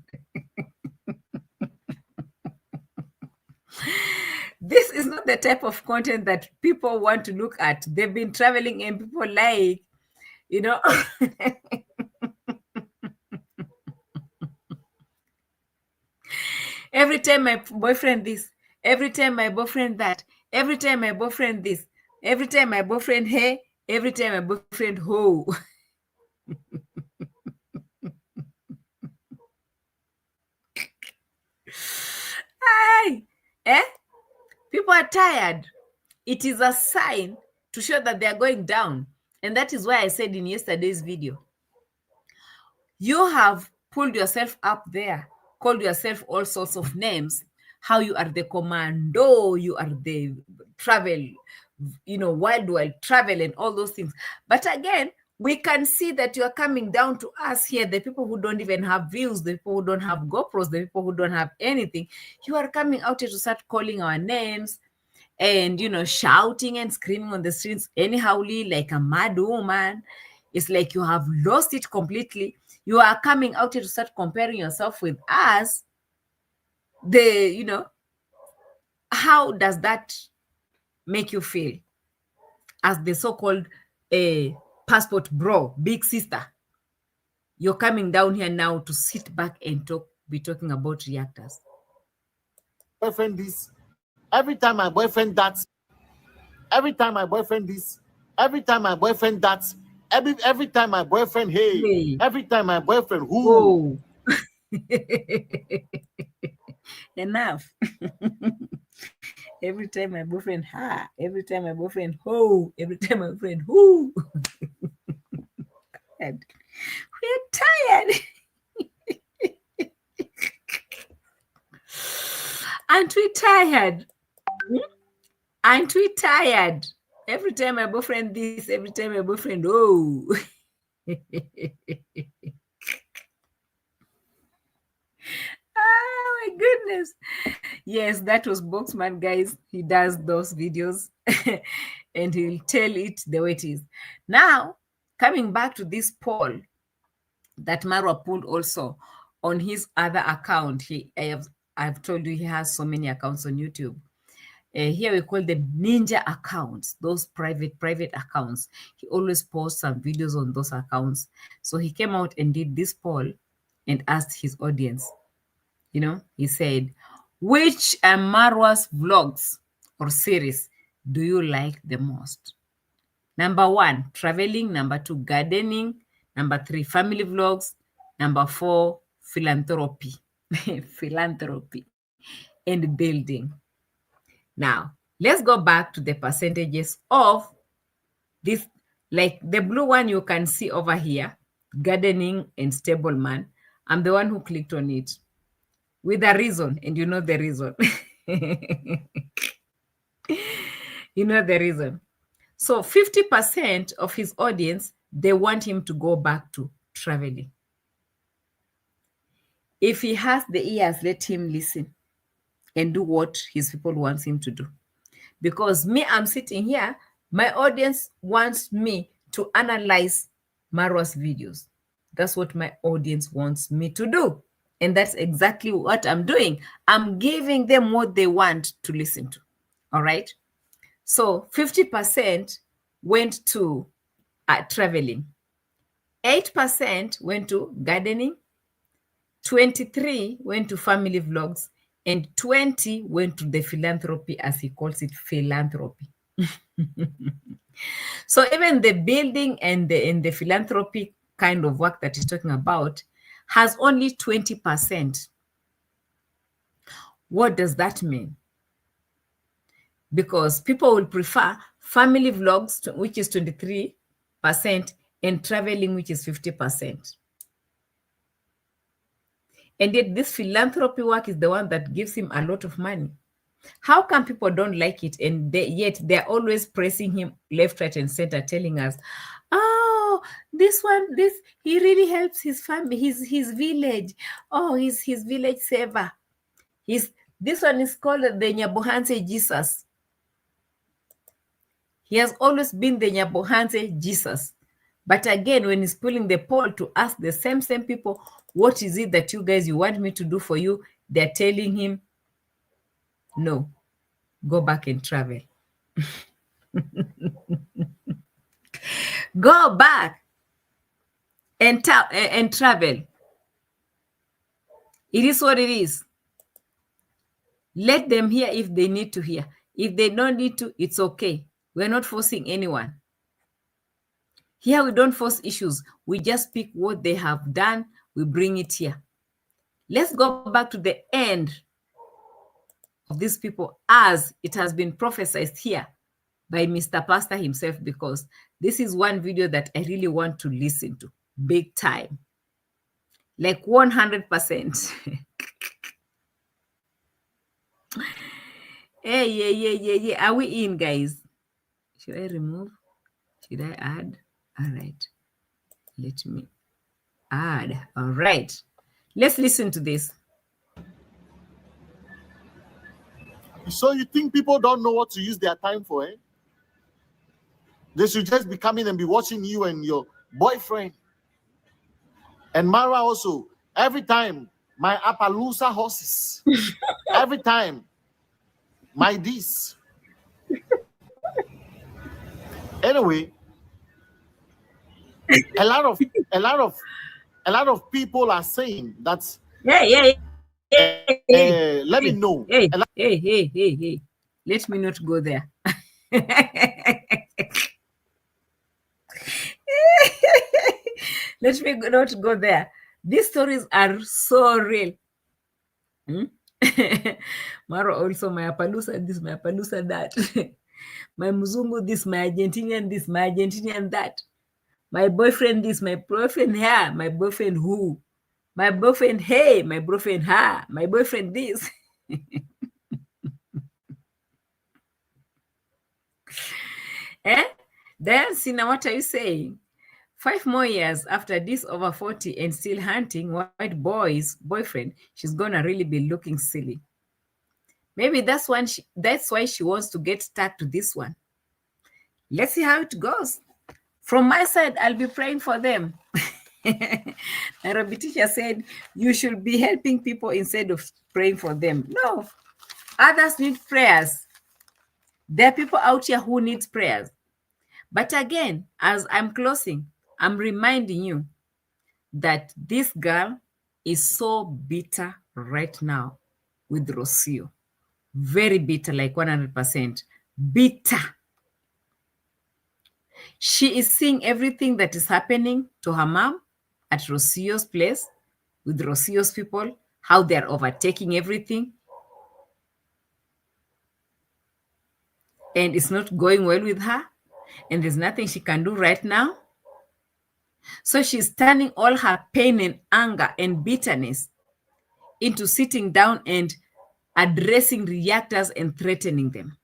This is not the type of content that people want to look at. They've been traveling and people like, you know. Every time my boyfriend this, every time my boyfriend that, every time my boyfriend this, every time my boyfriend hey, every time my boyfriend ho. People are tired, it is a sign to show that they are going down. And that is why I said in yesterday's video, you have pulled yourself up there, called yourself all sorts of names, how you are the commando, you are the travel, wild travel and all those things. But again, we can see that you are coming down to us here, the people who don't even have views, the people who don't have GoPros, the people who don't have anything. You are coming out here to start calling our names and, shouting and screaming on the streets anyhowly like a mad woman. It's like you have lost it completely. You are coming out here to start comparing yourself with us. How does that make you feel as the so-called passport bro, big sister? You're coming down here now to sit back and be talking about reactors. Boyfriend this, every time my boyfriend that, every time my boyfriend this, every time my boyfriend that, every time my boyfriend hey, every time my boyfriend who. Oh. Enough. Every time my boyfriend ha, every time my boyfriend ho, every time my boyfriend who. We're tired. Aren't we tired? Aren't we tired? Every time my boyfriend this, every time my boyfriend oh. Oh my goodness. Yes, that was Boxman, guys. He does those videos and he'll tell it the way it is. Now, coming back to this poll that Marwa pulled also on his other account. I've told you he has so many accounts on YouTube. Here we call them ninja accounts, those private accounts. He always posts some videos on those accounts. So he came out and did this poll and asked his audience, he said, which Marwa's vlogs or series do you like the most? Number 1, traveling. Number 2, gardening. Number 3, family vlogs. Number 4, philanthropy. Philanthropy and building. Now, let's go back to the percentages of this, like the blue one you can see over here, gardening and stable man. I'm the one who clicked on it with a reason, and you know the reason. You know the reason. So 50% of his audience, they want him to go back to traveling. If he has the ears, let him listen and do what his people wants him to do. Because me, I'm sitting here, my audience wants me to analyze Marwa's videos. That's what my audience wants me to do. And that's exactly what I'm doing. I'm giving them what they want to listen to. All right? So 50% went to traveling. 8% went to gardening. 23 went to family vlogs. And 20 went to the philanthropy, as he calls it, philanthropy. So even the building and the philanthropy kind of work that he's talking about has only 20%. What does that mean? Because people will prefer family vlogs, which is 23%, and traveling, which is 50%. And yet this philanthropy work is the one that gives him a lot of money. How come people don't like it? And yet they're always pressing him left, right, and center, telling us, oh, he really helps his family, his village. Oh, he's his village saver. This one is called the Nyabohanse Jesus. He has always been the Nyabohanse Jesus. But again, when he's pulling the poll to ask the same people, what is it that you want me to do for you? They're telling him, no, go back and travel. Go back and travel. It is what it is. Let them hear if they need to hear. If they don't need to, it's okay. We're not forcing anyone. Here we don't force issues. We just pick what they have done. We bring it here. Let's go back to the end these people as it has been prophesied here by Mr. Pastor himself, because this is one video that I really want to listen to big time, like 100%. Hey, yeah. Are we in, guys? Should I remove? Should I add? All right. Let me add. All right. Let's listen to this. So you think people don't know what to use their time for, eh? They should just be coming and be watching you and your boyfriend. And Mara also, every time, my Appaloosa horses. Every time, my this. Anyway, a lot of people are saying that. Yeah. Let me know. Hey. Let me not go there. Let me not go there. These stories are so real. Maro also, my Appaloosa this, my Appaloosa that. My Mzungu this, my Argentinian this, my Argentinian that. My boyfriend this, my boyfriend here, my boyfriend who. My boyfriend hey, my boyfriend ha, my boyfriend this. Diane Sina, what are you saying? 5 more years after this, over 40 and still hunting white boys boyfriend, she's gonna really be looking silly. Maybe that's why she wants to get stuck to this one. Let's see how it goes. From my side, I'll be praying for them. Nairobi teacher said you should be helping people instead of praying for them. No, others need prayers. There are people out here who need prayers. But again, as I'm closing, I'm reminding you that this girl is so bitter right now with Rocio. Very bitter, like 100%. Bitter. She is seeing everything that is happening to her mom at Rocio's place, with Rocio's people, how they're overtaking everything. And it's not going well with her. And there's nothing she can do right now. So she's turning all her pain and anger and bitterness into sitting down and addressing reactors and threatening them.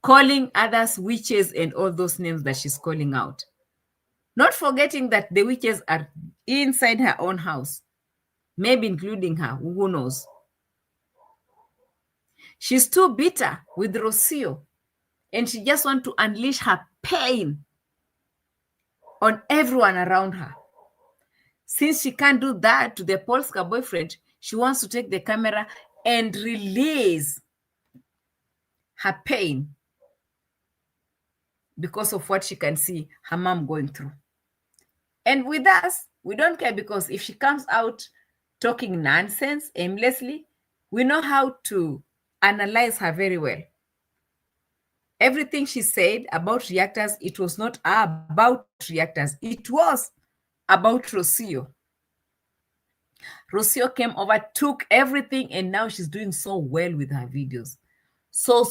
Calling others witches and all those names that she's calling out. Not forgetting that the witches are inside her own house, maybe including her, who knows. She's too bitter with Rocio, and she just wants to unleash her pain on everyone around her. Since she can't do that to the Polska boyfriend, she wants to take the camera and release her pain because of what she can see her mom going through. And with us, we don't care, because if she comes out talking nonsense aimlessly, we know how to analyze her very well. Everything she said about reactors, it was not about reactors. It was about Rocio. Rocio came over, took everything, and now she's doing so well with her videos. So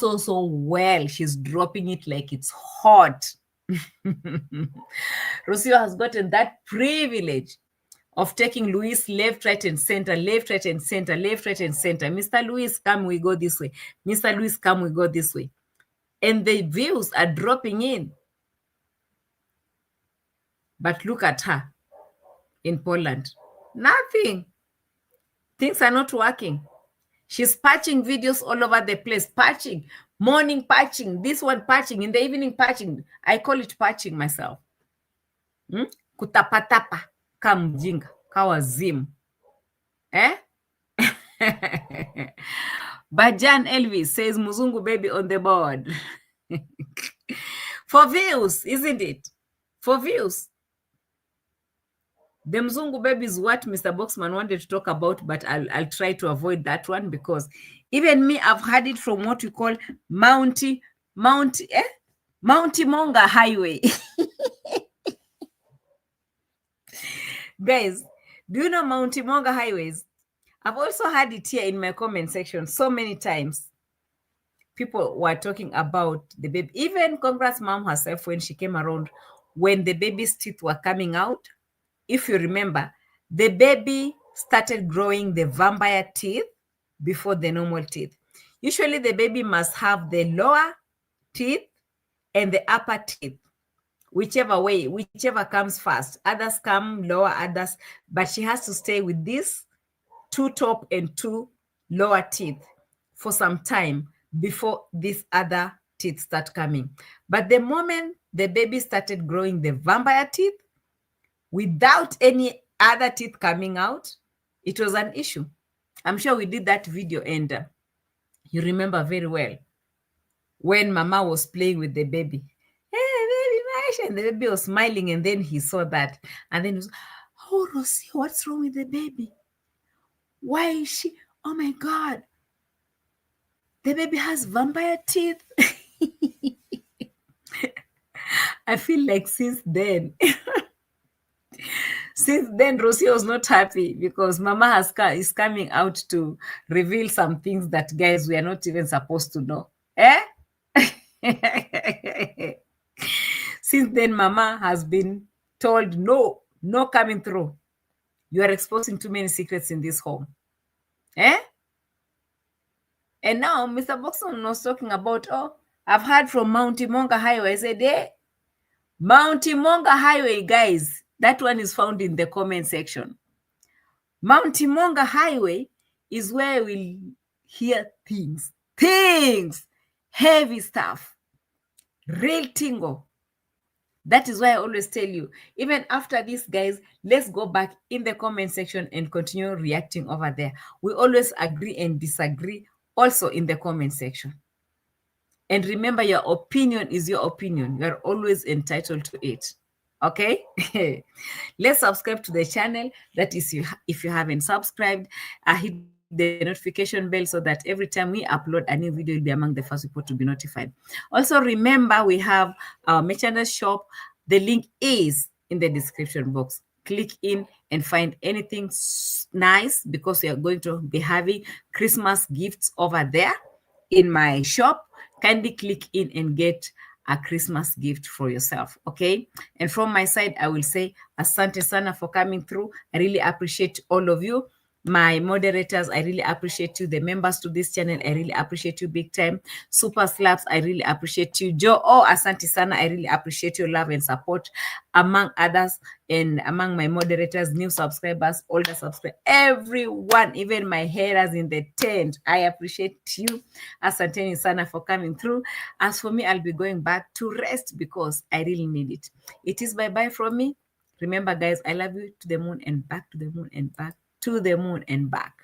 well. She's dropping it like it's hot. Rocio has gotten that privilege of taking Luis left, right, and center, left, right, and center, left, right, and center. Mr. Luis, come, we go this way. Mr. Luis, come, we go this way. And the views are dropping in. But look at her in Poland. Nothing. Things are not working. She's patching videos all over the place. Patching. Morning patching. This one patching. In the evening patching. I call it patching myself. Kutapatapa. Kamjinga. Kawazimu. But Jan Elvis says Muzungu baby on the board. For views, isn't it? For views. The Mzungu baby is what Mr. Boxman wanted to talk about, but I'll try to avoid that one, because even me, I've heard it from what we call Mounty Monga Highway. Guys, do you know Mounty Monga highways? I've also had it here in my comment section so many times. People were talking about the baby. Even Congrats mom herself, when she came around, when the baby's teeth were coming out, if you remember, the baby started growing the vampire teeth before the normal teeth. Usually the baby must have the lower teeth and the upper teeth, whichever way, whichever comes first. Others come lower, others, but she has to stay with this 2 top and 2 lower teeth for some time before these other teeth start coming. But the moment the baby started growing the vampire teeth without any other teeth coming out, it was an issue. I'm sure we did that video, and you remember very well when Mama was playing with the baby. Hey, baby, Maisha, and the baby was smiling, and then he saw that, and then he was, oh, Rocio, what's wrong with the baby? Why is she? Oh my God, the baby has vampire teeth. I feel like since then, Rocio was not happy because Mama is coming out to reveal some things that, guys, we are not even supposed to know. Eh? Since then, Mama has been told, no coming through. You are exposing too many secrets in this home. Eh? And now Mr. Boxon was talking about, oh, I've heard from Mount Monga Highway. I said, eh? Mount Monga Highway, guys, that one is found in the comment section. Mount Monga Highway is where we'll hear things, heavy stuff, real tingle. That is why I always tell you, even after this, guys, let's go back in the comment section and continue reacting over there. We always agree and disagree also in the comment section. And remember, your opinion is your opinion. You are always entitled to it. Okay? Let's subscribe to the channel. That is, if you haven't subscribed, hit the notification bell so that every time we upload a new video, you'll be among the first people to be notified. Also, remember, we have our merchandise shop. The link is in the description box. Click in and find anything nice, because we are going to be having Christmas gifts over there in my shop. Kindly click in and get a Christmas gift for yourself, okay? And from my side, I will say asante sana for coming through. I really appreciate all of you. My moderators, I really appreciate you. The members to this channel, I really appreciate you big time. Super Slaps, I really appreciate you. Joe, oh, asante sana, I really appreciate your love and support, among others, and among my moderators, new subscribers, older subscribers, everyone, even my haters in the tent, I appreciate you. Asante sana for coming through. As for me, I'll be going back to rest because I really need it. It is bye-bye from me. Remember, guys, I love you, to the moon and back, to the moon and back, to the moon and back.